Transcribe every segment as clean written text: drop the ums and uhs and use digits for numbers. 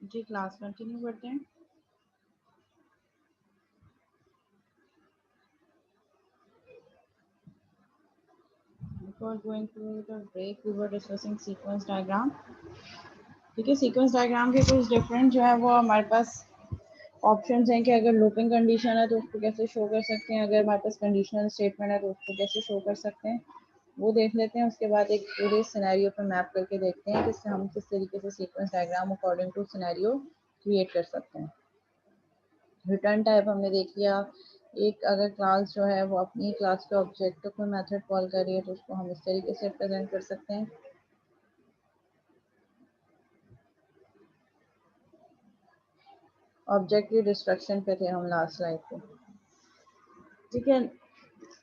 जी class continue करते हैं। Before going to the break, we were discussing sequence diagram. ठीक है, सीक्वेंस डायग्राम के कुछ डिफरेंट जो है वो हमारे पास ऑप्शंस हैं कि अगर लूपिंग कंडीशन है तो उसको कैसे शो कर सकते हैं, अगर हमारे पास कंडीशनल स्टेटमेंट है तो उसको कैसे शो कर सकते हैं, वो देख लेते हैं। उसके बाद एक पूरे सिनेरियो पर मैप करके देखते हैं कि हम किस तरीके से sequence diagram according to scenario create कर सकते हैं। रिटर्न टाइप हमने देख लिया। एक अगर क्लास जो है वो अपनी क्लास के ऑब्जेक्ट को कोई मेथड कॉल कर रही है तो उसको हम इस तरीके से प्रेजेंट कर सकते हैं। ऑब्जेक्ट की डिस्ट्रक्शन पे थे हम लास्ट स्लाइड पे, ठीक है।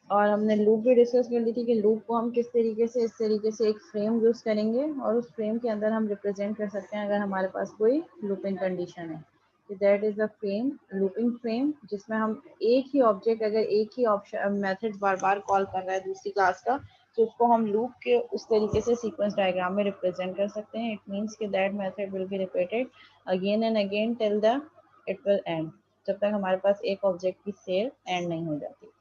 और हमने लूप भी डिस्कस कर ली थी कि लूप को हम किस तरीके से, इस तरीके से एक फ्रेम यूज करेंगे और उस फ्रेम के अंदर हम रिप्रेजेंट कर सकते हैं अगर हमारे पास कोई लूपिंग कंडीशन है। That is a frame, looping frame, जिसमें हम एक ही ऑब्जेक्ट अगर एक ही ऑप्शन मेथड बार बार कॉल कर रहा है दूसरी क्लास का, तो उसको हम लूप के उस तरीके से सीक्वेंस डायग्राम में रिप्रेजेंट कर सकते हैं। इट मीन्स कि that method will be repeated again and again till the it will and, जब तक हमारे पास एक ऑब्जेक्ट की सेल एंड नहीं हो जाती।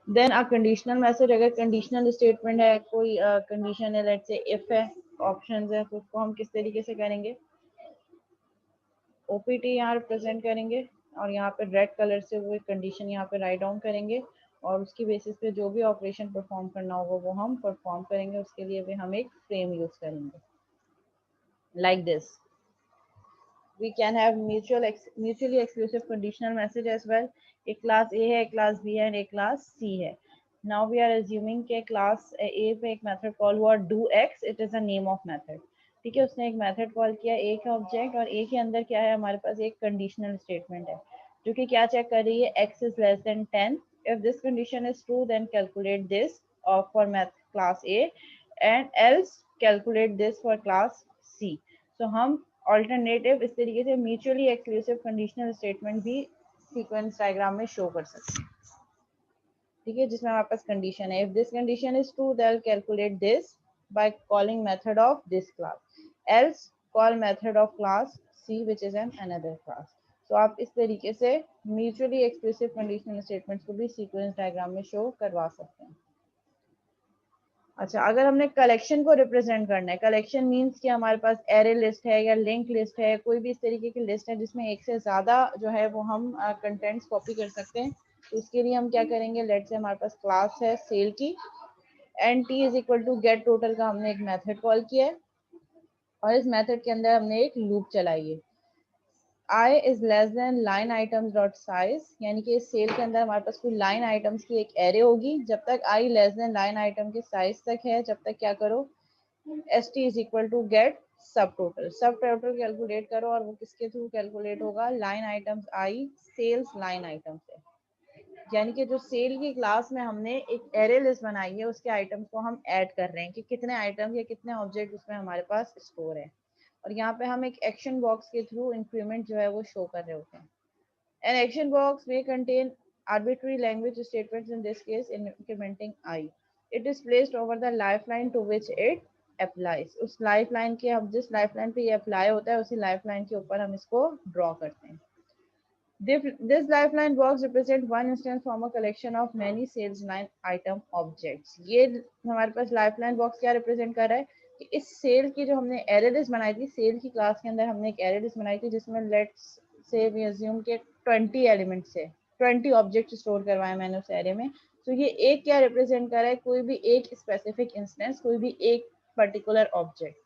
देन अ कंडीशनल मैसेज, अगर कंडीशनल स्टेटमेंट है, कोई कंडीशन है, लेट्स से इफ है, ऑप्शंस है, तो उसको हम किस तरीके से करेंगे, ओपीटी यहाँ रिप्रेजेंट करेंगे और यहाँ पे रेड कलर से वो कंडीशन यहाँ पे राइट डाउन करेंगे और उसकी बेसिस पे जो भी ऑपरेशन परफॉर्म करना होगा वो हम परफॉर्म करेंगे। उसके लिए भी हम एक फ्रेम यूज करेंगे like this. we can have mutually exclusive conditional message as well. एक क्लास A है, एक क्लास B है और एक क्लास C है। Now we are assuming कि क्लास A पे एक मेथड कॉल हुआ do x, it is a name of method। ठीक है, उसने एक मेथड कॉल किया A का ऑब्जेक्ट और A के अंदर क्या है, हमारे पास एक कंडीशनल स्टेटमेंट है जो कि क्या चेक कर रही है, x is less than 10। If this condition is true, then calculate this for class A and else calculate this for class C। So हम ऑल्टरनेटिव इस तरीके से म्यूचुअली एक्सक्लूसिव कंडीशनल स्टेटमेंट भी सीक्वेंस डायग्राम में show कर सकते हैं। ठीक है, जिसमें हमारे पास कंडीशन है, if this condition is true then calculate this by calling method of this class, else call method of class C which is an another class. तो आप इस तरीके से म्यूचुअली एक्सक्लूसिव कंडीशनल स्टेटमेंट्स को भी सीक्वेंस डायग्राम में show करवा सकते हैं। अच्छा, अगर हमने कलेक्शन को रिप्रेजेंट करना है, कलेक्शन मींस कि हमारे पास एरे लिस्ट है या लिंक लिस्ट है, कोई भी इस तरीके की लिस्ट है जिसमें एक से ज़्यादा जो है वो हम कंटेंट्स कॉपी कर सकते हैं, तो उसके लिए हम क्या करेंगे, लेट्स से हमारे पास क्लास है सेल की and T is equal to get total का हमने एक मेथड कॉल किया है और इस मेथड के अंदर हमने एक लूप चलाई है। I is less than line items dot size, यानी कि इस सेल के अंदर हमारे पास कोई लाइन आइटम्स की एक एरे होगी, जब तक I less than line item के साइज तक है, जब तक क्या करो, st is equal to get subtotal calculate करो और वो किसके थ्रू कैलकुलेट होगा, line items I sales line item से। यानी कि जो सेल की क्लास में हमने एक एरे लिस्ट बनाई है उसके आइटम्स को हम ऐड कर रहे हैं कि कितने आइटम या कितने ऑब्जेक्ट उसमें हमारे पास स्टोर है, और यहाँ पे हम एक एक्शन बॉक्स के थ्रू इंक्रीमेंट जो है वो शो कर रहे होते हैं। An action box may contain arbitrary language statements, in this case incrementing I. It is placed over the lifeline to which it applies। उस lifeline के, हम जिस lifeline पे ये apply होता है उसी lifeline के ऊपर हम इसको draw करते हैं। This lifeline box represent one instance from a collection of many sales line item objects। ये हमारे पास lifeline box क्या represent कर रहा है कि इस सेल की जो हमने एरे लिस्ट बनाई थी, सेल की क्लास के अंदर हमने एक एरे लिस्ट बनाई थी जिसमें लेट्स से वी अज्यूम के 20 एलिमेंट से 20 ऑब्जेक्ट स्टोर करवाए मैंने उस एरे में। तो ये एक क्या रिप्रेजेंट कर रहा है, कोई भी एक स्पेसिफिक इंस्टेंस, कोई भी एक particular object.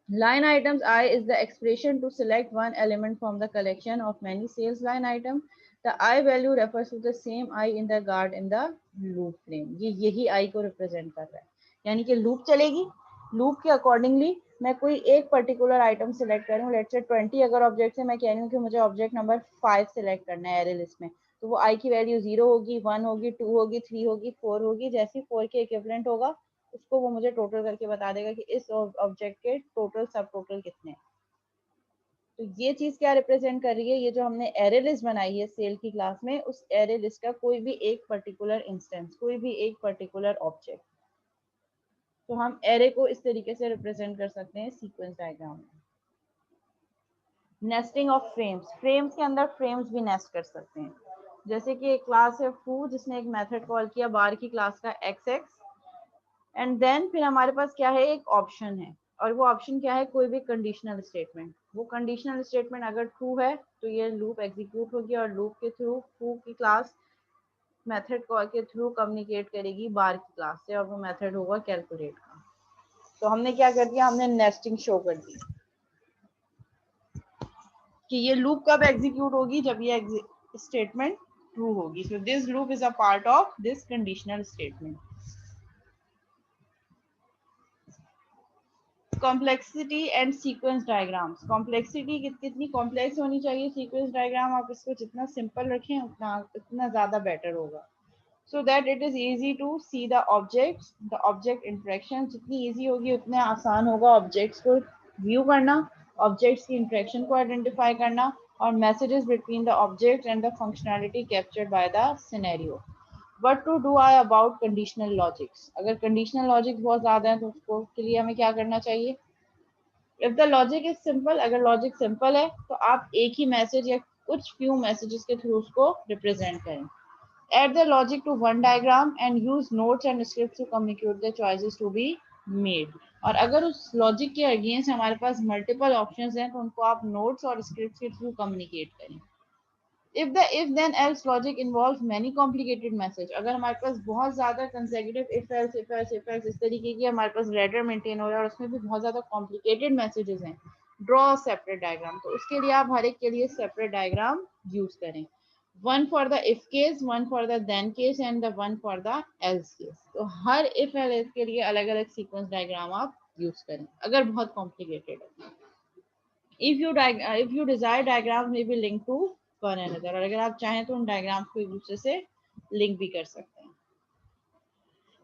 Line items I is the expression to select one element from the collection of many sales line item. The I value refers to the same I in the guard in the loop frame. ये यही I को represent कर रहा है, यानी कि loop चलेगी, loop के accordingly मैं कोई एक particular item select करूँ, let's say 20 अगर object है, मैं कह रही हूँ कि मुझे object number 5 select करना है array list में, तो वो I की value 0 होगी, 1 होगी, 2 होगी, 3 होगी, 4 होगी, जैसी 4 के equivalent होगा उसको वो मुझे टोटल करके बता देगा कि इस ऑब्जेक्ट के टोटल सब टोटल कितने हैं। तो ये चीज क्या रिप्रेजेंट कर रही है, ये जो हमने एरे लिस्ट बनाई है सेल की क्लास में, उस एरे लिस्ट का कोई भी एक पर्टिकुलर इंस्टेंस, कोई भी एक पर्टिकुलर ऑब्जेक्ट, तो हम एरे को इस तरीके से रिप्रेजेंट कर सकते हैं सीक्वेंस डायग्राम में। नेस्टिंग ऑफ फ्रेम्स, फ्रेम्स के अंदर फ्रेम्स भी नेस्ट कर सकते हैं। जैसे कि एक क्लास है फू, जिसने एक मेथड कॉल किया बार की क्लास का एक्स एक्स, एंड देन फिर हमारे पास क्या है, एक ऑप्शन है, और वो ऑप्शन क्या है, कोई भी कंडीशनल स्टेटमेंट। वो कंडीशनल स्टेटमेंट अगर ट्रू है तो ये लूप एग्जीक्यूट होगी और लूप के थ्रू फू की क्लास मेथड कॉल के थ्रू कम्युनिकेट करेगी बार की क्लास से, और वो मेथड होगा कैलकुलेट का। तो हमने क्या कर दिया, हमने नेस्टिंग शो कर दी कि ये लूप कब एग्जीक्यूट होगी, जब ये स्टेटमेंट ट्रू होगी। So this loop is a part of this conditional statement. Complexity and sequence diagrams, complexity कितनी कॉम्प्लेक्स होनी चाहिए सीक्वेंस डायग्राम, आप इसको जितना सिंपल रखें उतना ज़्यादा बेटर होगा, so that it is easy to see the object interaction. जितनी ईजी होगी उतने आसान होगा ऑब्जेक्ट्स को व्यू करना, ऑब्जेक्ट्स की इंटरेक्शन को आइडेंटिफाई करना, और messages between the object and the functionality captured by the scenario. What to do I about conditional logics? अगर conditional logics बहुत ज़्यादा है तो उसको के लिए हमें क्या करना चाहिए? If the logic is simple, अगर logic simple है तो आप एक ही मैसेज या कुछ few messages के थ्रू उसको represent करें। Add the logic to one diagram and use notes and scripts to communicate the choices to be made. और अगर उस logic के against हमारे पास multiple options हैं तो उनको आप notes और scripts के थ्रू communicate करें। if the if then else logic involves many complicated message, अगर हमारे पास बहुत ज्यादा consecutive if else इस तरीके की हमारे पास ladder maintain हो रहा है और उसमें भी बहुत ज्यादा complicated messages हैं, draw a separate diagram, तो उसके लिए आप हर एक के लिए separate diagram use करें, one for the if case, one for the then case and the one for the else case। तो हर if else के लिए अलग अलग sequence diagram आप use करें अगर बहुत complicated है। if you desire diagrams may be linked to one another, और अगर आप चाहें तो उन डायग्राम्स को एक दूसरे से लिंक भी कर सकते हैं।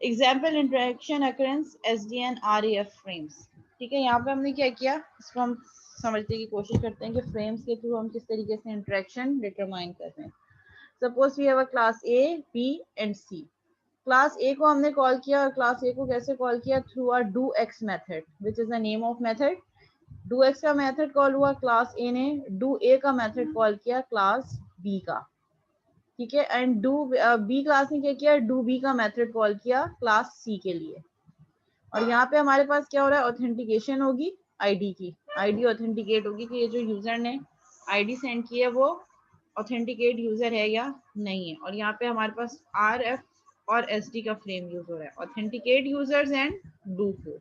Example interaction occurrence SDN RAF frames, ठीक है, यहाँ पे हमने क्या किया, इसको हम समझने की कोशिश करते हैं कि फ्रेम्स के थ्रू हम किस तरीके से इंटरेक्शन डिटरमाइन कर रहे हैं। Suppose we have a class A, B and C। Class A को हमने कॉल किया, और क्लास A को कैसे कॉल किया, through a do x method which is the name of method. Do x का मेथड कॉल हुआ क्लास ए ने, डू ए का मेथड कॉल किया क्लास बी का, ठीक है, एंड डू बी क्लास ने क्या किया, डू बी का मेथड कॉल किया क्लास सी के लिए। और यहाँ पे हमारे पास क्या हो रहा है, ऑथेंटिकेशन होगी आईडी की, आईडी ऑथेंटिकेट होगी कि ये जो यूजर ने आईडी सेंड की है वो ऑथेंटिकेट यूजर है या नहीं है। और यहाँ पे हमारे पास RF और SD का फ्रेम यूज हो रहा है, authenticate users and do for,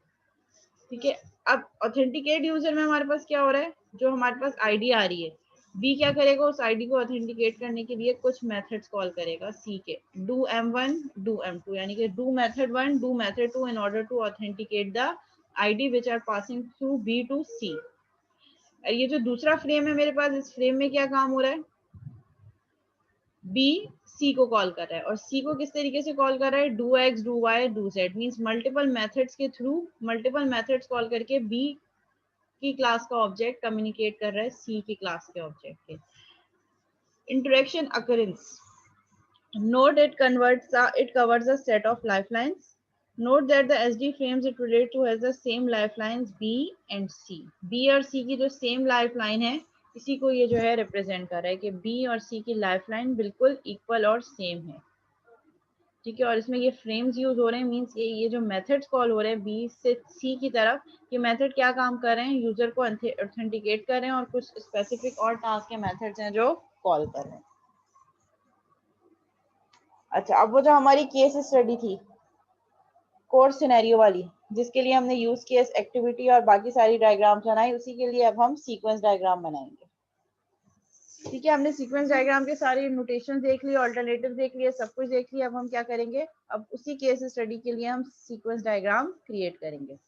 ठीक है। अब ऑथेंटिकेट यूजर में हमारे पास क्या हो रहा है, जो हमारे पास आईडी आ रही है, बी क्या करेगा, उस आईडी को ऑथेंटिकेट करने के लिए कुछ मेथड्स कॉल करेगा सी के, डू M1 डू M2, यानी कि do method 1 do method 2 in order to authenticate the ID which are passing through B to C. ये जो दूसरा फ्रेम है मेरे पास, इस फ्रेम में क्या काम हो रहा है, बी सी को कॉल कर रहा है, और सी को किस तरीके से कॉल कर रहा है, do x do why do Z, means multiple methods के थ्रू मल्टीपल मेथड्स कॉल करके बी की क्लास का ऑब्जेक्ट कम्युनिकेट कर रहा है सी की क्लास के ऑब्जेक्ट के। Interaction occurrence, note it covers a set of lifelines. Note that the SD frames it relates to has the same lifelines B and C. B और C की जो सेम लाइफलाइन है, इसी को ये जो है रिप्रेजेंट कर रहा है कि B और C की लाइफलाइन बिल्कुल इक्वल और सेम है, ठीक है। और इसमें ये फ्रेम्स यूज हो रहे हैं, मींस ये जो मेथड्स कॉल हो रहे हैं बी से सी की तरफ, ये मेथड क्या काम कर रहे हैं, यूजर को ऑथेंटिकेट कर रहे हैं और कुछ स्पेसिफिक और टास्क के मेथड्स हैं जो कॉल कर रहे हैं। अच्छा, अब वो जो हमारी केस स्टडी थी, कोर्स सिनेरियो वाली, जिसके लिए हमने यूज किया एक्टिविटी और बाकी सारी डायग्राम्स बनाई, उसी के लिए अब हम सीक्वेंस डायग्राम बनाएंगे। ठीक है, हमने सीक्वेंस डायग्राम के सारे नोटेशन देख लिए, ऑल्टरनेटिव देख लिए, सब कुछ देख लिया। अब हम क्या करेंगे, अब उसी केस स्टडी के लिए हम सीक्वेंस डायग्राम क्रिएट करेंगे।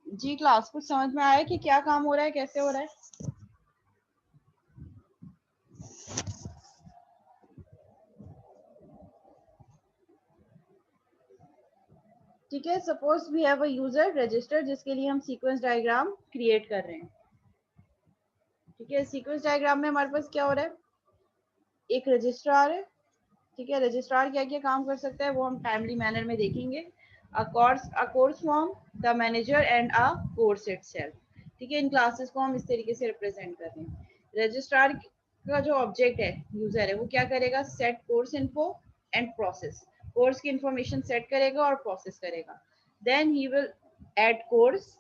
जी क्लास, कुछ समझ में आया कि क्या काम हो रहा है, कैसे हो रहा है? ठीक है, suppose we have a user register जिसके लिए हम सीक्वेंस डायग्राम क्रिएट कर रहे हैं। ठीक है, सीक्वेंस डायग्राम में हमारे पास क्या हो रहा है, एक रजिस्ट्रार है। ठीक है, रजिस्ट्रार क्या क्या काम कर सकता है वो हम टाइमली मैनर में देखेंगे। A course form, the manager and a course itself. ठीक है, इन क्लासेस को हम इस तरीके से रिप्रेजेंट कर रहे हैं। रजिस्ट्रार का जो ऑब्जेक्ट है, यूजर है, वो क्या करेगा, set course info and process. Course की इंफॉर्मेशन सेट करेगा और प्रोसेस करेगा। Then he will add course,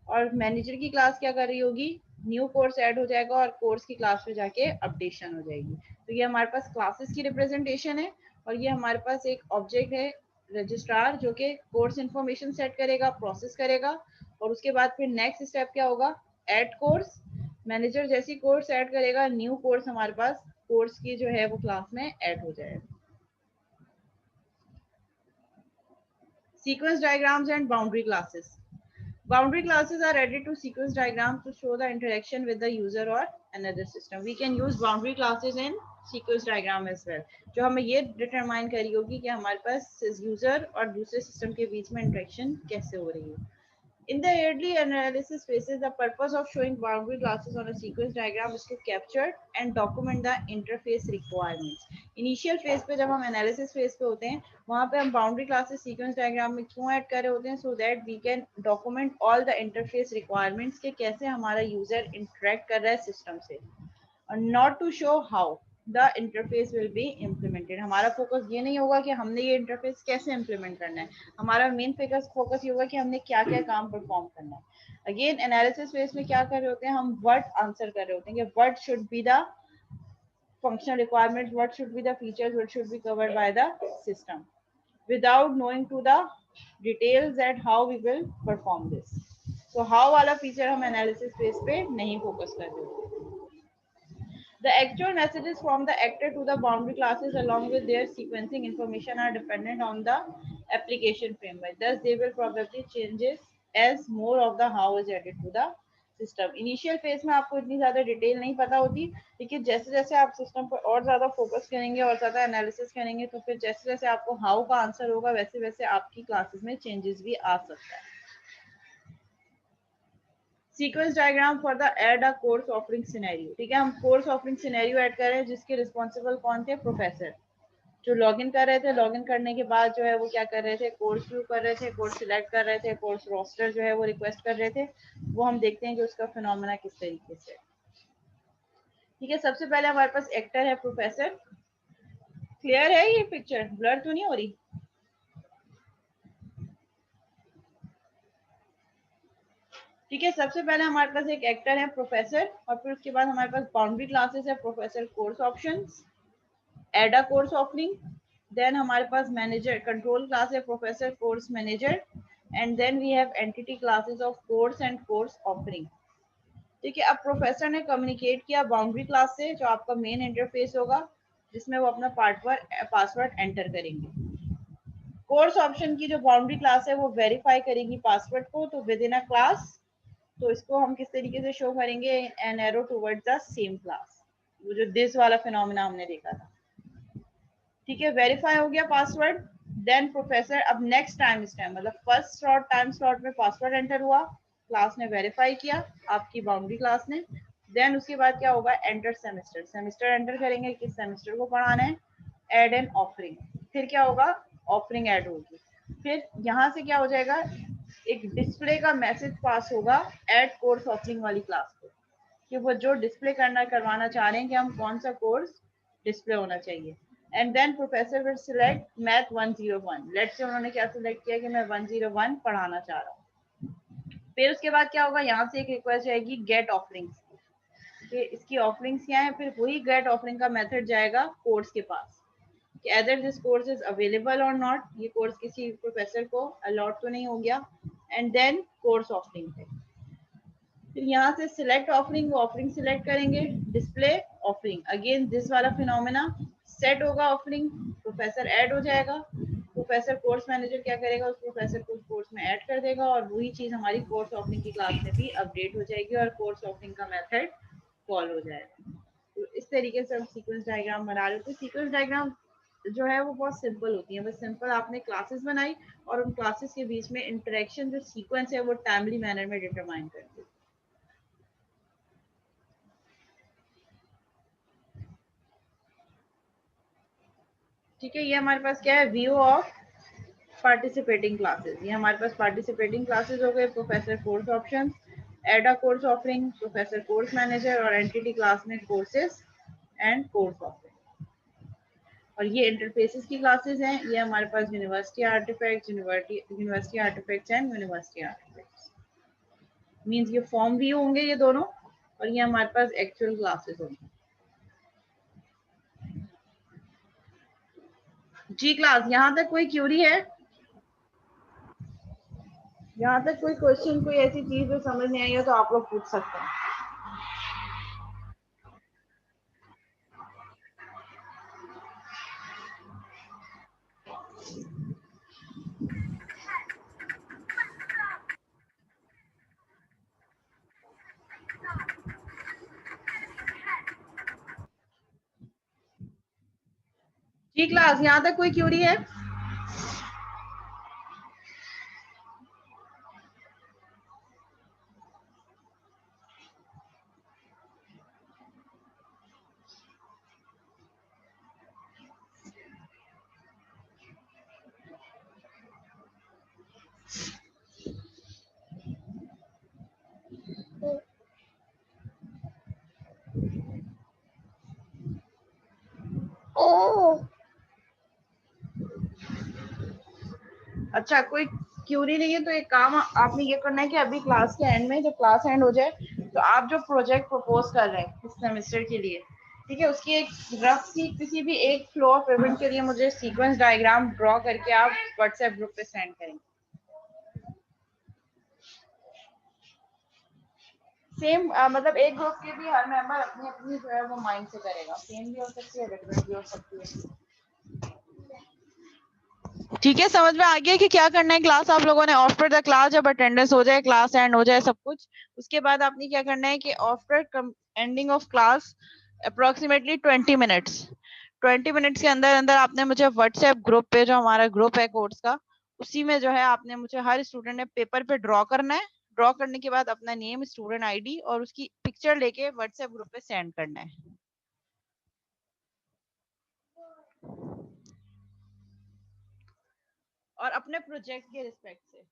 और मैनेजर की क्लास क्या कर रही होगी, न्यू कोर्स ऐड हो जाएगा और कोर्स की क्लास में जाके अपडेशन हो जाएगी। तो ये हमारे पास क्लासेस की रिप्रेजेंटेशन है, और ये हमारे पास एक ऑब्जेक्ट है रजिस्ट्रार जो कि कोर्स इन्फॉर्मेशन सेट करेगा, प्रोसेस करेगा, और उसके बाद फिर नेक्स्ट स्टेप क्या होगा, ऐड कोर्स। मैनेजर जैसी कोर्स ऐड करेगा, न्यू कोर्स हमारे पास कोर्स की जो है वो क्लास में ऐड हो जाएगा। Sequence diagrams and boundary classes. Boundary classes are added to sequence diagrams to show the interaction with the user or another system. We can use boundary classes in sequence diagram as well. जो हमें ये determine करी होगी कि हमारे पास user और दूसरे system के बीच में इंटरेक्शन कैसे हो रही है। In the early analysis phases, the purpose of showing boundary classes on a sequence diagram is to capture and document the interface requirements. Initial phase पे जब हम analysis phase पे होते हैं, वहाँ पे हम boundary classes sequence diagram में क्यों ऐड कर रहे होते हैं, so that we can document all the interface requirements कि कैसे हमारा user interact कर रहा है system से, और not to show how the interface will be implemented. हमारा फोकस ये नहीं होगा कि हमने ये इंटरफेस कैसे इम्प्लीमेंट करना है, हमारा मेन फोकस ये होगा कि हमने क्या क्या काम परफॉर्म करना है। अगेन एनालिसिस फेज में क्या कर रहे होते हैं, हम व्हाट आंसर कर रहे होते हैं कि what should be the functional requirements, what should be the features, what should be covered by the system, without knowing to the details that how we will perform this. So how वाला feature हम analysis phase पे नहीं focus कर रहे होते। The actual messages from the actor to the boundary classes along with their sequencing information are dependent on the application framework. Thus, they will probably changes as more of the how is added to the system. Initial phase में आपको इतनी ज्यादा detail नहीं पता होती, लेकिन जैसे जैसे आप सिस्टम पर और ज्यादा फोकस करेंगे और ज्यादा एनालिसिस करेंगे, तो फिर जैसे जैसे आपको हाउ का आंसर होगा, वैसे वैसे आपकी क्लासेस में चेंजेस भी आ सकता है। Sequence diagram for the add a course offering scenario. ठीक है, हम कोर्स ऑफरिंग सिनेरियो ऐड कर रहे हैं, जिसके रिस्पॉन्सिबल कौन थे, प्रोफेसर, जो लॉगिन कर रहे थे। लॉगिन करने के बाद जो है वो क्या कर रहे थे, कोर्स व्यू कर रहे थे, कोर्स सिलेक्ट कर रहे थे, कोर्स रोस्टर जो है वो रिक्वेस्ट कर रहे थे। वो हम देखते हैं कि उसका फिनोमेना किस तरीके से। ठीक है, सबसे पहले हमारे पास एक्टर है प्रोफेसर। क्लियर है, ये पिक्चर ब्लर तो नहीं हो रही? ठीक है, सबसे पहले हमारे पास एक एक्टर है प्रोफेसर, और फिर उसके बाद हमारे पास बाउंड्री क्लासेस है professor course options, add a course offering, then हमारे पास मैनेजर कंट्रोल क्लास है professor course manager, and then we have entity classes of course and course offering. ठीक है, अब प्रोफेसर ने कम्युनिकेट किया बाउंड्री क्लास से, जो आपका मेन इंटरफेस होगा, जिसमें वो अपना पासवर्ड एंटर करेंगे। कोर्स ऑप्शन की जो बाउंड्री क्लास है वो वेरीफाई करेगी पासवर्ड को, तो विद इन अ क्लास, तो इसको हम किस तरीके से शो करेंगे, an arrow towards the same class, वो जो दिस वाला फिनोमेना हमने देखा था। ठीक है, वेरीफाई हो गया पासवर्ड। देन प्रोफेसर अब नेक्स्ट टाइम स्टैम्प, मतलब फर्स्ट स्लॉट टाइम स्लॉट में पासवर्ड एंटर हुआ, क्लास ने वेरीफाई किया, आपकी बाउंड्री क्लास ने। देन उसके बाद क्या होगा, एंटर सेमेस्टर, सेमेस्टर एंटर करेंगे, किस सेमेस्टर को पढ़ाना है, एड एन ऑफरिंग, फिर क्या होगा, ऑफरिंग ऐड होगी। फिर यहाँ से क्या हो जाएगा, एक डिस्प्ले का मैसेज पास होगा एड कोर्स ऑफरिंग वाली क्लास को, कि वो जो डिस्प्ले करवाना चाह रहे हैं कि हम कौन सा कोर्स डिस्प्ले होना चाहिए। And then professor will select math 101, let's say उन्होंने क्या सिलेक्ट किया कि मैं 101 पढ़ाना चाह रहा हूँ। फिर उसके बाद क्या होगा, यहाँ से एक रिक्वेस्ट जाएगी गेट ऑफरिंग्स, कि इसकी ऑफरिंग्स क्या है, फिर वही गेट ऑफरिंग का मेथड जाएगा कोर्स के पास, कि either this course is available और नॉट, ये कोर्स किसी प्रोफेसर को अलॉट तो नहीं हो गया। एंड देन कोर्स ऑफरिंग पे, फिर यहाँ से सिलेक्ट ऑफरिंग, वो ऑफरिंग सिलेक्ट करेंगे, डिस्प्ले ऑफरिंग, अगेन दिस वाला फिनोमेना, सेट होगा ऑफरिंग, प्रोफेसर ऐड हो जाएगा, प्रोफेसर कोर्स मैनेजर क्या करेगा, उस प्रोफेसर को उस कोर्स में ऐड कर देगा, और वही चीज हमारी कोर्स ऑफरिंग की क्लास में भी अपडेट हो जाएगी और कोर्स ऑफरिंग का मेथड कॉल हो जाएगा। तो इस तरीके से हम सीक्वेंस डायग्राम बना रहे थे। सीक्वेंस डायग्राम जो है वो बहुत सिंपल होती है, बस सिंपल आपने क्लासेस बनाई और उन क्लासेस के बीच में इंटरेक्शन जो सीक्वेंस है वो टाइमली मैनर में डिटरमाइन कर दी। ठीक है, ये हमारे पास क्या है, व्यू ऑफ पार्टिसिपेटिंग क्लासेस, ये हमारे पास पार्टिसिपेटिंग क्लासेस हो गए, professor course option, add a course offering, professor course manager, और एंटिटी क्लास में कोर्सेस एंड कोर्स ऑफरिंग। और ये इंटरफेसेस की क्लासेस हैं, ये हमारे पास university artifacts, university artifacts and university artifacts, means ये फॉर्म व्यू होंगे ये दोनों, और ये हमारे पास एक्चुअल क्लासेस होंगे। जी क्लास, यहाँ तक कोई क्यूरी है, यहाँ तक कोई क्वेश्चन, कोई ऐसी चीज जो समझ नहीं आई हो तो आप लोग पूछ सकते हैं। जी क्लास, यहाँ तक कोई क्यूरी है? ओ, अच्छा, कोई क्यूरी नहीं है तो एक काम आपने ये करना है कि अभी क्लास के एंड में, जब क्लास एंड हो जाए, तो आप जो प्रोजेक्ट प्रपोज कर रहे हैं इस सेमेस्टर के लिए, ठीक है, उसकी एक रफ सी किसी भी एक फ्लो ऑफ इवेंट के लिए मुझे सीक्वेंस डायग्राम ड्रॉ करके आप व्हाट्सएप ग्रुप पे सेंड करेंगे। सेम मतलब एक ग्रुप के भी हर मेंबर अपनी अपनी जो है वो माइंड से करेगा, सेम भी हो सकती है, डिफरेंट भी हो सकती है। ठीक है, समझ में आ गया कि क्या करना है। क्लास आप लोगों ने आफ्टर द क्लास, जब अटेंडेंस हो जाए, क्लास एंड हो जाए सब कुछ, उसके बाद आपने क्या करना है कि after ending of class approximately 20 minutes, 20 minutes के अंदर अंदर आपने मुझे व्हाट्सएप ग्रुप पे, जो हमारा ग्रुप है कोर्स का, उसी में जो है आपने मुझे, हर स्टूडेंट ने पेपर पे ड्रॉ करना है, ड्रॉ करने के बाद अपना नेम, स्टूडेंट आईडी और उसकी पिक्चर लेके व्हाट्सएप ग्रुप पे सेंड करना है। और अपने प्रोजेक्ट के रिस्पेक्ट से।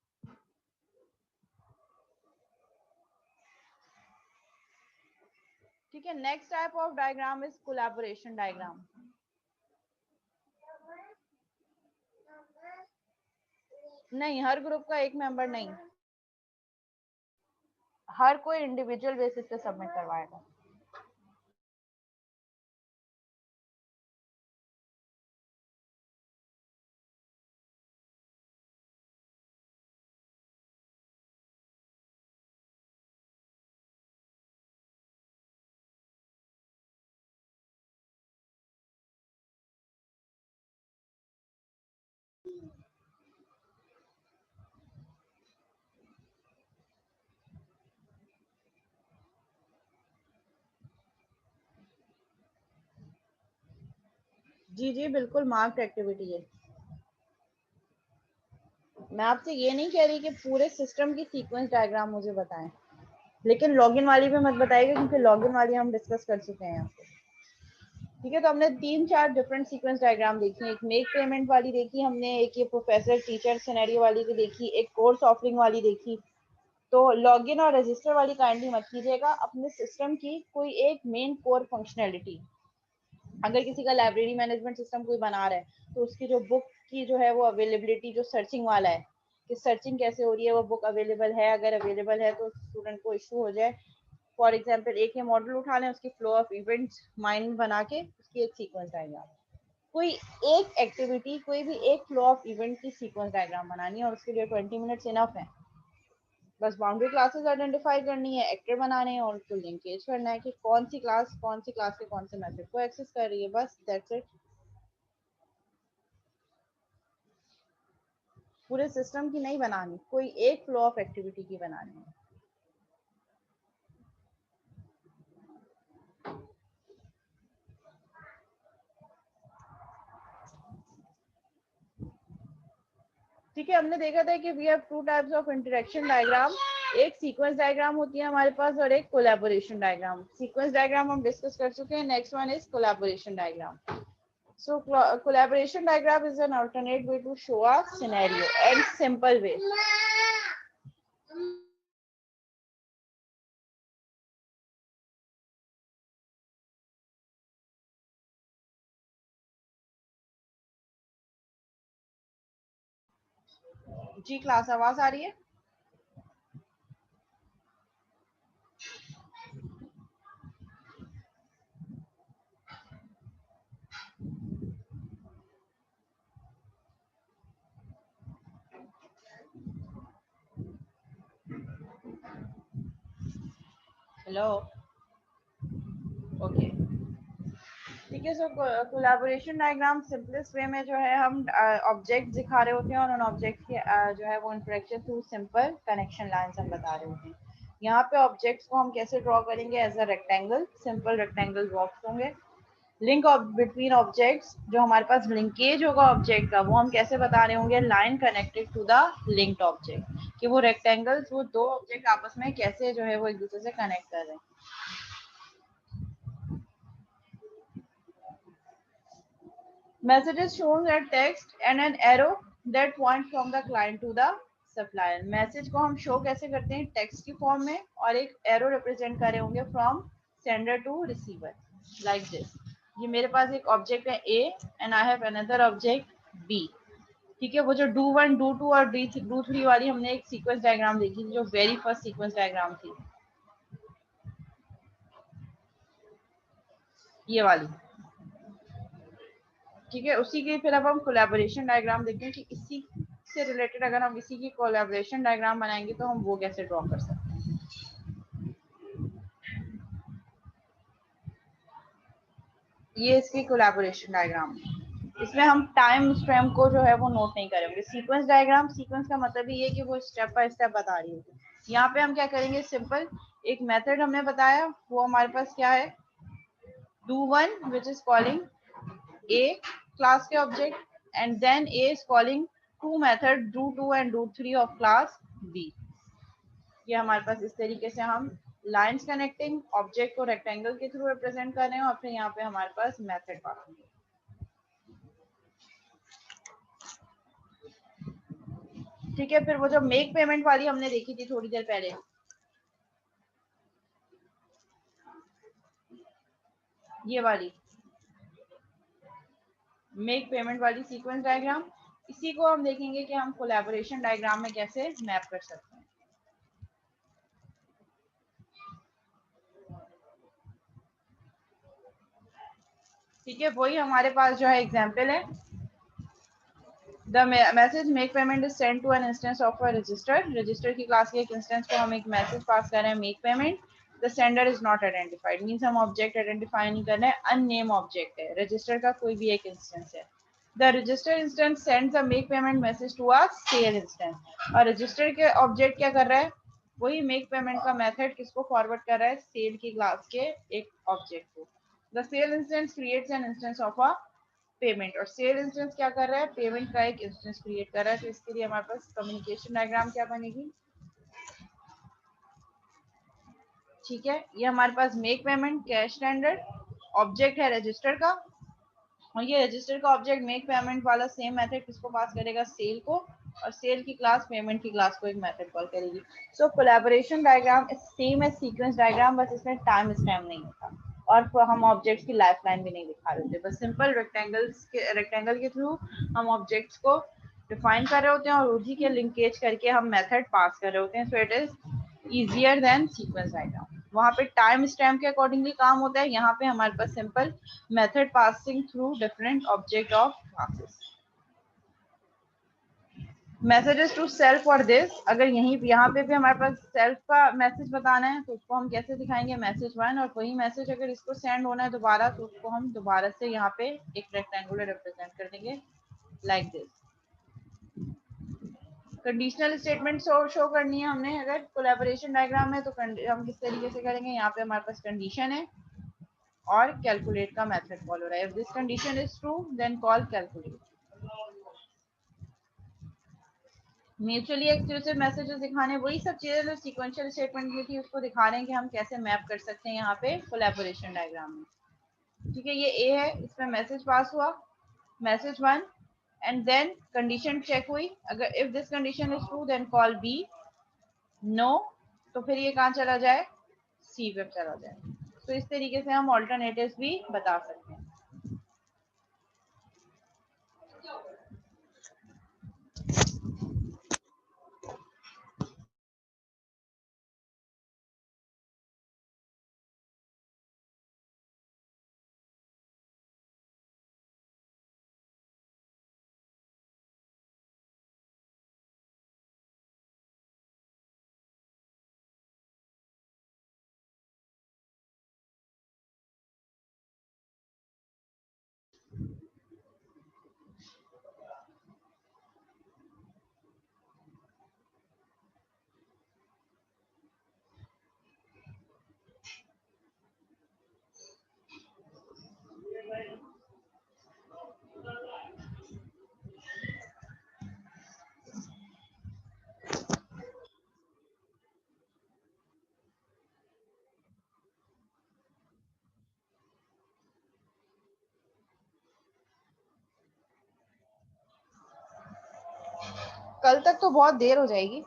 ठीक है, next type of diagram is collaboration diagram. नहीं, हर ग्रुप का एक मेंबर नहीं, हर कोई इंडिविजुअल बेसिस पे सबमिट करवाएगा। जी जी बिल्कुल मार्क्ड एक्टिविटी है। मैं आपसे ये नहीं कह रही कि पूरे सिस्टम की सीक्वेंस डायग्राम मुझे बताएं, लेकिन लॉगिन वाली भी मत बताइएगा क्योंकि लॉगिन वाली हम डिस्कस कर चुके हैं यहाँ पे। ठीक है, तो हमने 3-4 डिफरेंट सीक्वेंस डायग्राम देखी, एक मेक पेमेंट वाली देखी हमने, एक ये प्रोफेसर टीचर सिनेरियो वाली की देखी, एक कोर्स ऑफरिंग वाली देखी। तो लॉगिन और रजिस्टर वाली काइंडली मत कीजिएगा, अपने सिस्टम की कोई एक मेन कोर फंक्शनैलिटी, अगर किसी का लाइब्रेरी मैनेजमेंट सिस्टम कोई बना रहा है तो उसकी जो बुक की जो है वो अवेलेबिलिटी, जो सर्चिंग वाला है कि सर्चिंग कैसे हो रही है, वो बुक अवेलेबल है, अगर अवेलेबल है तो स्टूडेंट को इशू हो जाए। फॉर एग्जाम्पल एक ये मॉडल उठा लें, उसकी फ्लो ऑफ इवेंट्स माइंड बना के उसकी एक सीक्वेंस डायग्राम, कोई एक एक्टिविटी, कोई भी एक फ्लो ऑफ इवेंट की सीक्वेंस डायग्राम बनानी है और उसके लिए 20 मिनट्स इनफ है। बस बाउंड्री क्लासेस आइडेंटिफाई करनी है, एक्टर बनाने हैं और उसको लिंकेज करना है कि कौन सी क्लास के कौन से मेथड को एक्सेस कर रही है, बस दैट्स इट। पूरे सिस्टम की नहीं बनानी, कोई एक फ्लो ऑफ एक्टिविटी की बनानी है। ठीक है, हमने देखा था कि we have two types of interaction diagram, एक सीक्वेंस डायग्राम होती है हमारे पास और एक कोलैबोरेशन डायग्राम। सीक्वेंस डायग्राम हम डिस्कस कर चुके हैं, next one is collaboration diagram. So collaboration diagram is an alternate way to show a scenario and simple way. जी क्लास आवाज आ रही है? Hello, okay. ठीक है, so collaboration diagram simplest way में जो है हम ऑब्जेक्ट दिखा रहे होते हैं और उन ऑब्जेक्ट की जो है वो interaction through simple connection lines हम बता रहे होते हैं। यहाँ पे ऑब्जेक्ट्स को हम कैसे ड्रॉ करेंगे, as a rectangle, simple rectangle box होंगे। लिंक बिटवीन ऑब्जेक्ट्स, जो हमारे पास लिंकेज होगा ऑब्जेक्ट का, वो हम कैसे बता रहे होंगे, line connected to the linked object, कि वो रेक्टेंगल्स, वो दो ऑब्जेक्ट आपस में कैसे जो है वो एक दूसरे से कनेक्ट कर रहे हैं। Messages shown at text and an arrow that point from the client to the supplier. Message को हम शो कैसे करते हैं, टेक्स्ट की फॉर्म में, और एक एरो रिप्रेजेंट कर रहे होंगे from sender to receiver, like this. ये मेरे पास एक ऑब्जेक्ट है A and I have another object B. ठीक है, वो जो डू वन डू टू और डू थ्री वाली हमने एक सीक्वेंस डायग्राम देखी थी, जो वेरी फर्स्ट सीक्वेंस डायग्राम थी ये वाली। ठीक है, उसी की फिर अब हम कोलैबोरेशन डायग्राम देखते हैं कि इसी से रिलेटेड अगर हम इसी की कोलैबोरेशन डायग्राम बनाएंगे तो हम वो कैसे ड्रॉ कर सकते हैं। ये इसकी कोलैबोरेशन डायग्राम है, इसमें हम टाइम फ्रेम को जो है वो नोट नहीं करेंगे। सीक्वेंस डायग्राम, सीक्वेंस का मतलब ये है कि वो स्टेप बाय स्टेप बता रही होगी। यहाँ पे हम क्या करेंगे, सिंपल एक मेथड हमने बताया, वो हमारे पास क्या है, do one which is calling a class के object, and then a is calling two method do two and do three of class b। ये हमारे पास इस तरीके से हम लाइंस कनेक्टिंग ऑब्जेक्ट को रेक्टेंगल के थ्रू रिप्रेजेंट कर रहे हैं और फिर यहाँ पे हमारे पास मेथड पाएंगे। ठीक है, फिर वो जो मेक पेमेंट वाली हमने देखी थी थोड़ी देर पहले, ये वाली मेक पेमेंट वाली सीक्वेंस डायग्राम, इसी को हम देखेंगे कि हम कोलैबोरेशन डायग्राम में कैसे मैप कर सकते हैं। ठीक है, वही हमारे पास जो है एग्जांपल है, the message make payment is send to an instance of a register. Register की क्लास के एक इंस्टेंस को हम एक मैसेज पास कर रहे हैं, make payment, the sender is not identified, means हम ऑब्जेक्ट आइडेंटिफाई नहीं कर रहे हैं, अननेम ऑब्जेक्ट है, रजिस्टर का कोई भी एक इंस्टेंस है। The register instance sends a make payment message to a sale instance, और रजिस्टर के ऑब्जेक्ट क्या कर रहा है, वही मेक पेमेंट का मेथड किसको फॉरवर्ड कर रहा है, सेल की क्लास के एक ऑब्जेक्ट को। The sale instance creates an instance of a payment, और सेल इंस्टेंस क्या कर रहा है, पेमेंट का एक इंस्टेंस क्रिएट कर रहा है। तो इसके लिए हमारे पास कम्युनिकेशन डायग्राम क्या बनेगी, ठीक है, ये हमारे पास make payment cash standard object है रजिस्टर का, और ये रजिस्टर का ऑब्जेक्ट मेक पेमेंट वाला सेम मेथड किसको पास करेगा, सेल को, और सेल की क्लास पेमेंट की क्लास को एक मेथड कॉल करेगी। सो कोलैबोरेशन डायग्राम सेम है सीक्वेंस डायग्राम, बस इसमें टाइम स्टैम्प नहीं होता और हम ऑब्जेक्ट्स की लाइफ लाइन भी नहीं दिखा रहे थे, बस सिंपल रेक्टेंगल के थ्रू हम ऑब्जेक्ट्स को डिफाइन कर रहे होते हैं और उसी के लिंकेज करके हम मेथड पास कर रहे होते हैं। So it is easier than sequence diagram. वहां पे टाइम स्टैम्प के अकॉर्डिंगली काम होता है, यहाँ पे हमारे पास simple method passing through different object of classes. Messages to self और दिस, अगर यहाँ पे भी हमारे पास सेल्फ का मैसेज बताना है तो उसको हम कैसे दिखाएंगे, मैसेज 1, और वही मैसेज अगर इसको सेंड होना है दोबारा तो उसको हम दोबारा से यहाँ पे एक रेक्टेंगुलर रिप्रेजेंट कर देंगे like this. Conditional statement show करनी है हमने अगर कोलैबोरेशन डायग्राम है तो हम किस तरीके से करेंगे, यहाँ पे हमारे पास कंडीशन है और कैलकुलेट का मेथड कॉल हो रहा है। If this condition is true then call calculate. Mutually exclusive messages दिखाने, वही सब चीजें जो सीक्वेंशियल स्टेटमेंट की थी उसको दिखा रहे हैं कि हम कैसे मैप कर सकते हैं यहाँ पे कोलैबोरेशन डायग्राम में। ठीक है, ये ए है, इसमें मैसेज पास हुआ message 1 and then condition check हुई, अगर if this condition is true then call B, no तो फिर ये कहाँ चला जाए, सी पे चला जाए। तो इस तरीके से हम ऑल्टरनेटिव्स भी बता सकते हैं। कल तक तो बहुत देर हो जाएगी,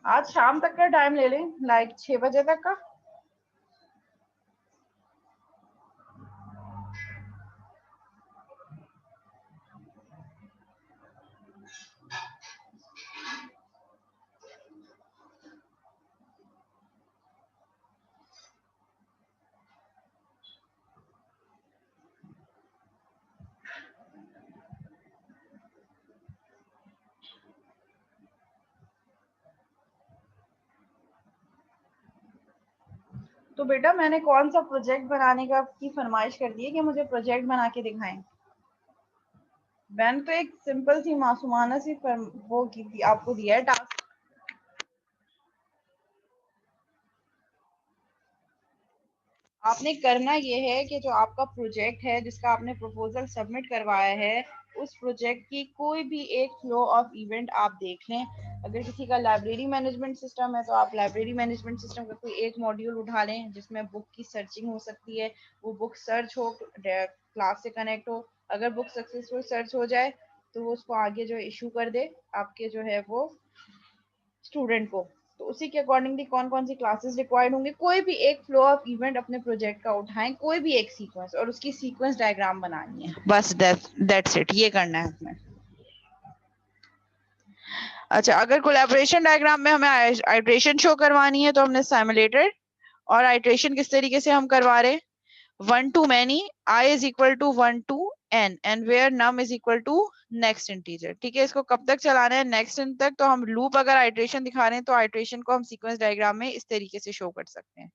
आज शाम तक का टाइम ले लें, लाइक 6 बजे तक का। तो बेटा मैंने कौन सा प्रोजेक्ट बनाने का की फरमाइश कर दी है कि मुझे प्रोजेक्ट बना के दिखाएं। मैंने तो एक सिंपल सी मासूमाना सी वो की थी, आपको दिया है टास्क। आपने करना ये है कि जो आपका प्रोजेक्ट है जिसका आपने प्रपोजल सबमिट करवाया है उस प्रोजेक्ट की कोई भी एक फ्लो ऑफ इवेंट आप देख लें। अगर किसी का लाइब्रेरी मैनेजमेंट सिस्टम है तो आप लाइब्रेरी मैनेजमेंट सिस्टम का कोई एक मॉड्यूल उठा लें जिसमें बुक की सर्चिंग हो सकती है, वो बुक सर्च हो, क्लास से कनेक्ट हो, अगर बुक सक्सेसफुल सर्च हो जाए तो वो उसको आगे जो इशू कर दे आपके जो है वो स्टूडेंट को। तो उसी के अकॉर्डिंगली कौन कौन सी क्लासेस रिक्वायर्ड होंगे, कोई भी एक फ्लो ऑफ इवेंट अपने प्रोजेक्ट का उठाएं, कोई भी एक सीक्वेंस, और उसकी सीक्वेंस डायग्राम बनानी है, बस दैट्स इट, ये करना है हमें। अच्छा, अगर कोलैबोरेशन डायग्राम में हमें आइट्रेशन शो करवानी है तो हमने सिमुलेटेड, और आइट्रेशन किस तरीके से हम करवा रहे हैं, 1 to many, I is equal to 1 to n and where num is equal to next integer। ठीक है, इसको कब तक चलाना है, नेक्स्ट इन तक। तो हम लूप अगर आइट्रेशन दिखा रहे हैं तो आइट्रेशन को हम सीक्वेंस डायग्राम में इस तरीके से शो कर सकते हैं।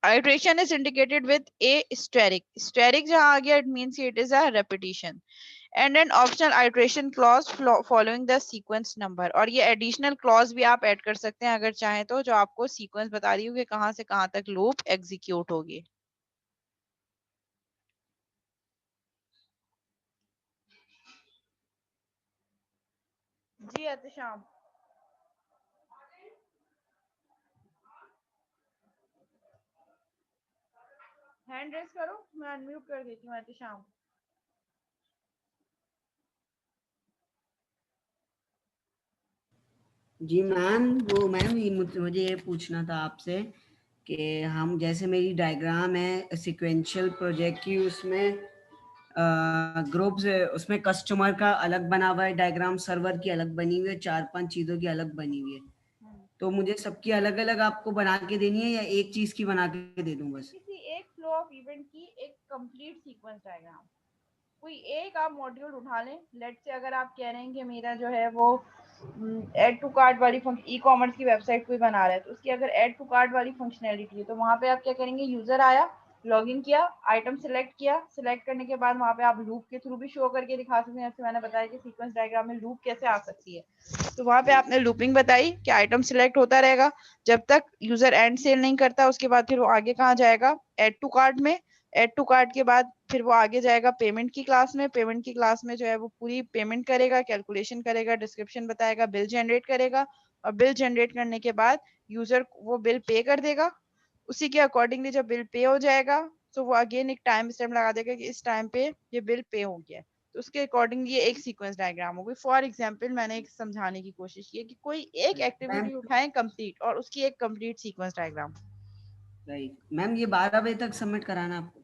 Iteration is indicated with a steric. Steric जहाँ आ गया it means it is a repetition and an optional iteration clause following the sequence number। और ये additional clause भी आप ऐड कर सकते हैं अगर चाहें तो, जो आपको sequence बता रही हो कि कहाँ से कहाँ तक loop execute होगी। जी एहतिशाम, हैंड रेस करो, मैं अनम्यूट कर देती हूँ एहतिशाम। जी मैम, वो मैम ये मुझे ये पूछना था आपसे कि हम जैसे मेरी डायग्राम है सिक्वेंशियल प्रोजेक्ट की, उसमें ग्रुप्स उसमें कस्टमर का अलग बना हुआ है डायग्राम, सर्वर की अलग बनी हुई है, 4-5 चीज़ों की अलग बनी हुई है। तो मुझे सबकी अलग अलग आपको बना के देनी है या एक चीज़ की बना के दे दूं बस? किसी एक फ्लो ऑफ इवेंट की एक कंप्लीट सीक्वेंस डायग्राम, कोई एक आप मॉड्यूल उठा लें। लेट से अगर आप कह रहे हैं कि मेरा जो है वो ऐड टू कार्ट वाली ई कॉमर्स की वेबसाइट कोई बना रहा है, तो उसकी अगर ऐड टू कार्ट वाली फंक्शनैलिटी है तो वहाँ पे आप क्या करेंगे, यूजर आया, लॉगिन किया, आइटम सेलेक्ट किया, सेलेक्ट करने के बाद वहाँ पे आप लूप के थ्रू भी शो करके दिखा सकते हैं। जैसे मैंने बताया कि सीक्वेंस डायग्राम में लूप कैसे आ सकती है, तो वहाँ पे आपने लूपिंग बताई कि आइटम सिलेक्ट होता रहेगा जब तक यूजर एंड सेल नहीं करता, उसके बाद फिर वो आगे कहाँ जाएगा, ऐड टू कार्ट में, ऐड टू कार्ट के बाद फिर वो आगे जाएगा पेमेंट की क्लास में, पेमेंट की क्लास में जो है वो पूरी पेमेंट करेगा, कैलकुलेशन करेगा, डिस्क्रिप्शन बताएगा, बिल जनरेट करेगा, और बिल जनरेट करने के बाद यूजर वो बिल पे कर देगा। उसी के अकॉर्डिंगली जब बिल पे हो जाएगा तो वो अगेन एक टाइम स्टैम्प लगा देगा कि इस टाइम पे ये बिल पे हो गया है। तो उसके अकॉर्डिंग ये एक सीक्वेंस डायग्राम होगी। फॉर एग्जांपल मैंने एक समझाने की कोशिश की है कि कोई एक मैम एक्टिविटी उठाएं कंप्लीट और उसकी एक complete sequence diagram. Right ma'am, ये 12 बजे तक सबमिट कराना आपको?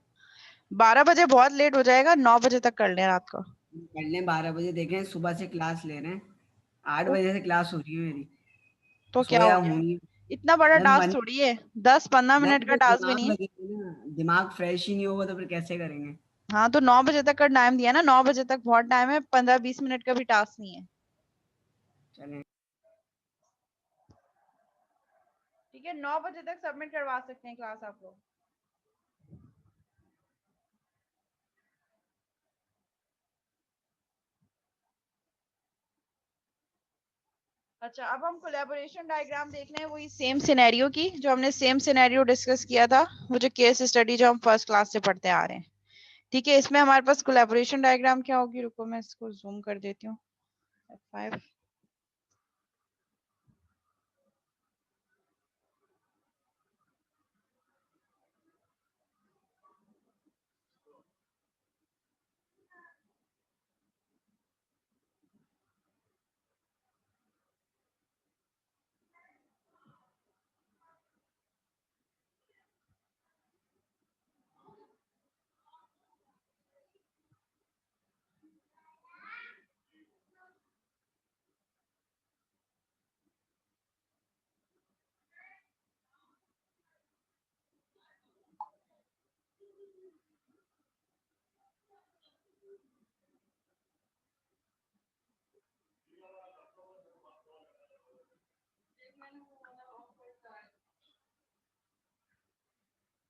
12 बजे बहुत लेट हो जाएगा, 9 बजे तक कर लें रात को। कर लें 12 बजे, देखें सुबह से क्लास ले रहे हैं, 8 तो, बजे से क्लास हो रही है मेरी, तो क्या हो सोया गया, हूँ नहीं। इतना बड़ा मैम टास्क थोड़ी है, 10-15 मिनट मैम का तो टास्क भी दिमाग नहीं है। लगेगा ना, दिमाग फ्रेश ही नहीं होगा तो फिर कैसे करेंगे? हाँ तो 9 बजे तक का टाइम दिया ना, 9 बजे तक बहुत टाइम है, 15-20 मिनट का भी टास्क नहीं है। चलें। ठीक है, 9 बजे तक सबमिट करवा सकते हैं क्लास आप लोग। अच्छा, अब हम कोलैबोरेशन डायग्राम देख रहे हैं वही सेम सिनेरियो की, जो हमने सेम सिनेरियो डिस्कस किया था, वो जो केस स्टडी जो हम फर्स्ट क्लास से पढ़ते आ रहे हैं। ठीक है, इसमें हमारे पास कोलैबोरेशन डायग्राम क्या होगी, रुको मैं इसको जूम कर देती हूँ, F5।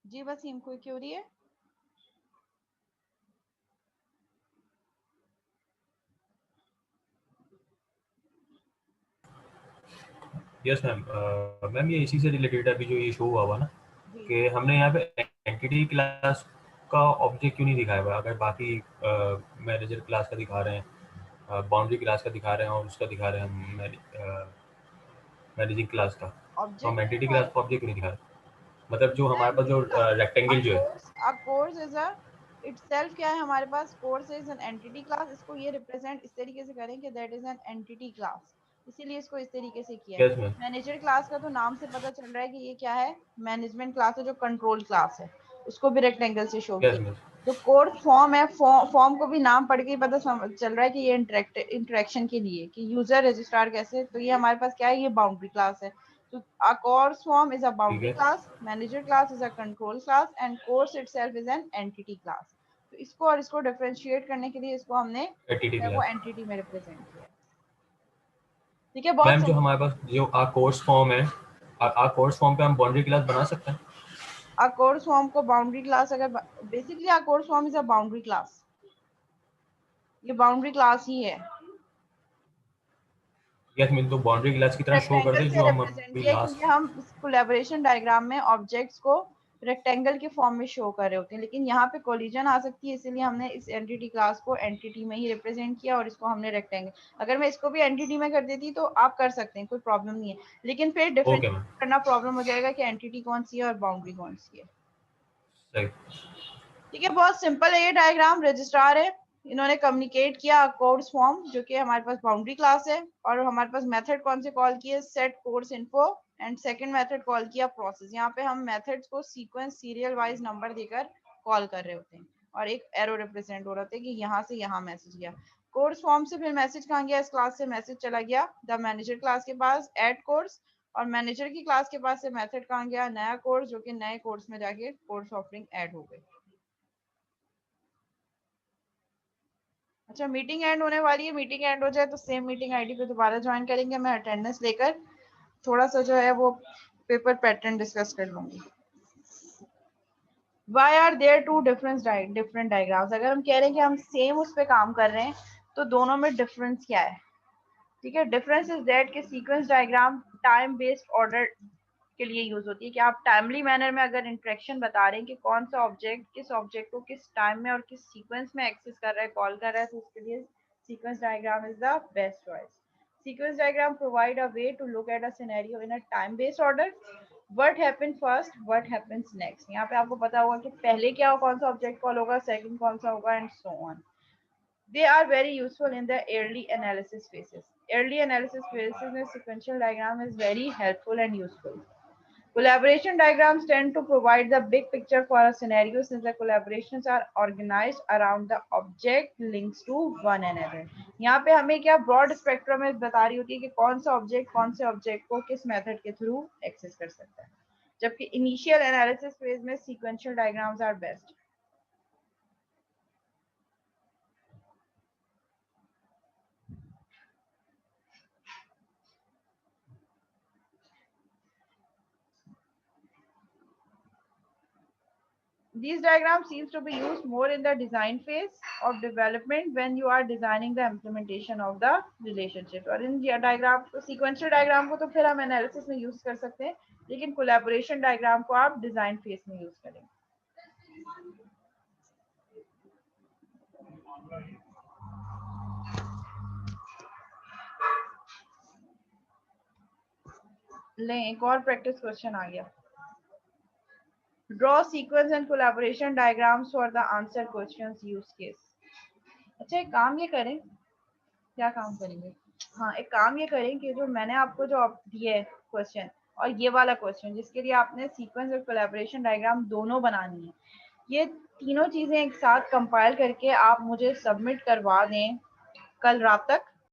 जी वसीम, कोई क्यूरी है? Yes ma'am. मैम ये इसी से रिलेटेड अभी जो ये शो हुआ ना जी कि हमने यहाँ पे एंटिटी क्लास का ऑब्जेक्ट क्यों नहीं दिखाया हुआ, अगर बाकी मैनेजर क्लास का दिखा रहे हैं, बाउंड्री क्लास का दिखा रहे हैं और उसका दिखा रहे हैं मैनेजिंग क्लास का, तो हम ऑब्जेक्ट है एंटिटी क्लास हमारे का ऑब्जेक्ट क्यों नहीं दिखा रहे? मतलब जो है, हमारे पास जो देखिए रेक्टेंगल जो है। कोर्स इज अ इटसेल्फ क्या है हमारे पास, course is an entity class. इसको ये रिप्रेजेंट इस तरीके से करें कि that is an entity class, इसीलिए इसको इस तरीके से किया है। Yes ma'am. मैनेजर क्लास का तो नाम से पता चल रहा है कि ये क्या है, मैनेजमेंट क्लास है जो कंट्रोल क्लास है, उसको भी रेक्टेंगल से शो यस किया। मैम। जो कोर्स फॉर्म है, फॉर्म को भी नाम पढ़ के ही पता चल रहा है कि ये इंटरेक्शन के लिए, कि यूजर रजिस्ट्रार कैसे, तो ये हमारे पास क्या है, ये बाउंड्री क्लास है। So a course form is a ठीक boundary है। class, manager class is a control class, and course itself is an entity class. तो इसको और इसको डिफरेंशिएट करने के लिए इसको हमने एंटिटी जो है वो क्लास। एंटिटी में रिप्रेजेंट किया है। ठीक है, बहुत मैम जो सिंपल। हमारे पास जो कोर्स फॉर्म है, कोर्स फॉर्म पे हम बाउंड्री क्लास बना सकते हैं? A course form को बाउंड्री क्लास अगर basically a course form is a boundary class, ये बाउंड्री क्लास ही है। यस मैम, तो बाउंड्री क्लास की तरह शो कर रेक्टेंगल दे से जो हम रिप्रेजेंट अभी किया है, क्योंकि लास्ट। हम इस कोलैबोरेशन डायग्राम में ऑब्जेक्ट्स को रेक्टेंगल के फॉर्म में शो कर रहे होते हैं, लेकिन यहाँ पे कोलिजन आ सकती है, इसीलिए हमने इस एंटिटी क्लास को एंटिटी में ही रिप्रेजेंट किया और इसको हमने रेक्टेंगल। अगर मैं इसको भी एंटिटी में कर देती तो आप कर सकते हैं, कोई प्रॉब्लम नहीं है, लेकिन फिर डिफरेंट करना प्रॉब्लम हो जाएगा कि एंटिटी कौन सी है और बाउंड्री कौन सी है। ठीक है, बहुत सिंपल है ये डायग्राम। रजिस्ट्रार है, इन्होंने कम्युनिकेट किया कोर्स फॉर्म जो कि हमारे पास बाउंड्री क्लास है, और हमारे पास मेथड कौन से कॉल किए, set course info, and second method call किया प्रोसेस। यहाँ पे हम मेथड्स को सीक्वेंस सीरियल वाइज नंबर देकर कॉल कर रहे होते हैं और एक एरो रिप्रेजेंट हो रहा होता है कि यहाँ से यहाँ मैसेज गया। कोर्स फॉर्म से फिर मैसेज कहाँ गया, इस क्लास से मैसेज चला गया द मैनेजर क्लास के पास एड कोर्स, और मैनेजर की क्लास के पास से मेथड कहाँ गया, नया कोर्स, जो कि नए कोर्स में जाके कोर्स ऑफरिंग ऐड हो गई। अच्छा, मीटिंग एंड होने वाली है, मीटिंग एंड हो जाए तो सेम मीटिंग आईडी पे दोबारा ज्वाइन करेंगे। मैं अटेंडेंस लेकर थोड़ा सा जो है वो पेपर पैटर्न डिस्कस कर लूंगी। Why are there two different diagrams? अगर हम कह रहे हैं कि हम सेम उस पे काम कर रहे हैं तो दोनों में डिफरेंस क्या है? ठीक है, डिफरेंस इज दैट कि sequence diagram time based order के लिए यूज होती है कि आप टाइमली मैनर में अगर इंटरेक्शन बता रहे हैं कि कौन सा ऑब्जेक्ट किस ऑब्जेक्ट को किस टाइम में और किस सीक्वेंस में एक्सेस कर रहा है, कॉल कर रहा है, तो उसके लिए sequence diagram is the best choice. Sequence diagram provide a way to look at a scenario in a time based order, what happen first, what happens next. यहाँ पे आपको पता होगा कि पहले क्या कौन सा ऑब्जेक्ट कॉल होगा, सेकंड कौन सा होगा, and so on. They are very useful in the early analysis phases. Early analysis phases में sequential diagram is very helpful and useful. Collaboration diagrams tend to provide the big picture for a scenario since the collaborations are organized around the object links to one another. यहाँ पे हमें क्या broad spectrum में बता रही होती है कि कौन सा ऑब्जेक्ट कौन से ऑब्जेक्ट को किस मेथड के थ्रू एक्सेस कर सकता है, जबकि इनिशियल एनालिसिस फेज में sequential diagrams are best. These diagrams seems to be used more in the design phase of development when you are designing the implementation of the relationship. और इन diagram को sequential diagram को तो फिर हम analysis में use कर सकते हैं, लेकिन collaboration diagram को आप design phase में use करेंगे। लें एक और practice question आ गया। Draw sequence and collaboration diagrams for the answer questions use case. अच्छा, एक काम ये करें, क्या काम करेंगे, हाँ एक काम ये करें कि जो मैंने आपको जो दिए है क्वेश्चन और ये वाला क्वेश्चन जिसके लिए आपने सीक्वेंस और कोलैबोरेशन डायग्राम दोनों बनानी है, ये तीनों चीजें एक साथ कंपाइल करके आप मुझे सबमिट करवा दें कल रात तक।